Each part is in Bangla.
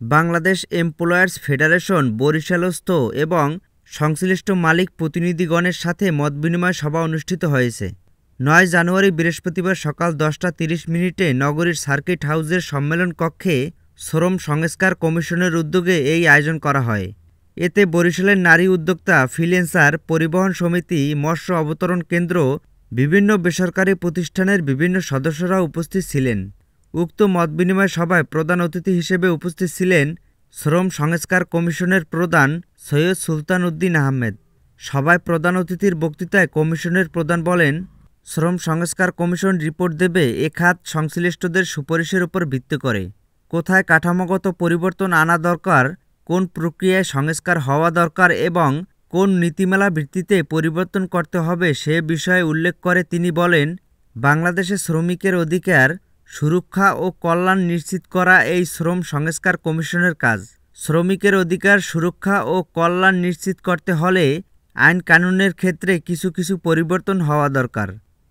বাংলাদেশ এমপ্লয়ার্স ফেডারেশন বরিশালস্থ এবং সংশ্লিষ্ট মালিক প্রতিনিধিগণের সাথে মতবিনিময় সভা অনুষ্ঠিত হয়েছে। ৯ জানুয়ারি বৃহস্পতিবার সকাল ১০টা ৩০ মিনিটে নগরীর সার্কিট হাউসের সম্মেলন কক্ষে শ্রম সংস্কার কমিশনের উদ্যোগে এই আয়োজন করা হয়। এতে বরিশালের নারী উদ্যোক্তা, ফ্রিল্যান্সার, পরিবহন সমিতি, মৎস্য অবতরণ কেন্দ্র, বিভিন্ন বেসরকারি প্রতিষ্ঠানের বিভিন্ন সদস্যরা উপস্থিত ছিলেন। উক্ত মতবিনিময় সভায় প্রধান অতিথি হিসেবে উপস্থিত ছিলেন শ্রম সংস্কার কমিশনের প্রধান সৈয়দ সুলতান উদ্দিন আহমেদ। সভায় প্রধান অতিথির বক্তৃতায় কমিশনের প্রধান বলেন, শ্রম সংস্কার কমিশন রিপোর্ট দেবে এ খাত সংশ্লিষ্টদের সুপারিশের উপর ভিত্তি করে। কোথায় কাঠামোগত পরিবর্তন আনা দরকার, কোন প্রক্রিয়ায় সংস্কার হওয়া দরকার এবং কোন নীতিমালা ভিত্তিতে পরিবর্তন করতে হবে সে বিষয়ে উল্লেখ করে তিনি বলেন, বাংলাদেশে শ্রমিকের অধিকার সুরক্ষা ও কল্যাণ নিশ্চিত করা এই শ্রম সংস্কার কমিশনের কাজ। শ্রমিকের অধিকার সুরক্ষা ও কল্যাণ নিশ্চিত করতে হলে আইন কানুনের ক্ষেত্রে কিছু কিছু পরিবর্তন হওয়া দরকার।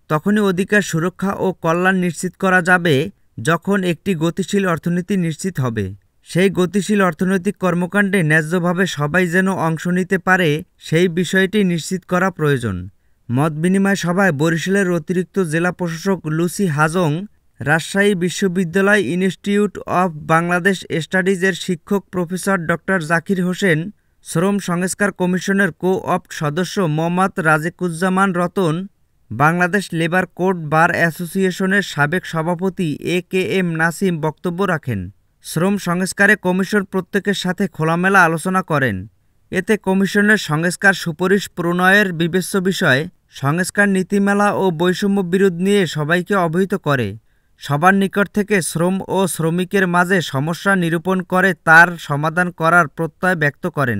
তখনই অধিকার সুরক্ষা ও কল্যাণ নিশ্চিত করা যাবে যখন একটি গতিশীল অর্থনীতি নিশ্চিত হবে। সেই গতিশীল অর্থনৈতিক কর্মকাণ্ডে ন্যায্যভাবে সবাই যেন অংশ নিতে পারে সেই বিষয়টি নিশ্চিত করা প্রয়োজন। মতবিনিময় সভায় বরিশালের অতিরিক্ত জেলা প্রশাসক লুসি হাজং, রাজশাহী বিশ্ববিদ্যালয় ইনস্টিটিউট অব বাংলাদেশ স্টাডিজের শিক্ষক প্রফেসর ডক্টর জাকির হোসেন, শ্রম সংস্কার কমিশনের কো-অপ্ট সদস্য মোহাম্মদ রাজেকুজ্জামান রতন, বাংলাদেশ লেবার কোড বার অ্যাসোসিয়েশনের সাবেক সভাপতি এ.কে.এম নাসিম বক্তব্য রাখেন। শ্রম সংস্কারে কমিশন প্রত্যেকের সাথে খোলামেলা আলোচনা করেন। এতে কমিশনের সংস্কার সুপারিশ প্রণয়ের বিবেচ্য বিষয়, সংস্কার নীতিমালা ও বৈষম্য বিরোধ নিয়ে সবাইকে অবহিত করে। সবার নিকট থেকে শ্রম ও শ্রমিকের মাঝে সমস্যা নিরূপণ করে তার সমাধান করার প্রত্যয় ব্যক্ত করেন।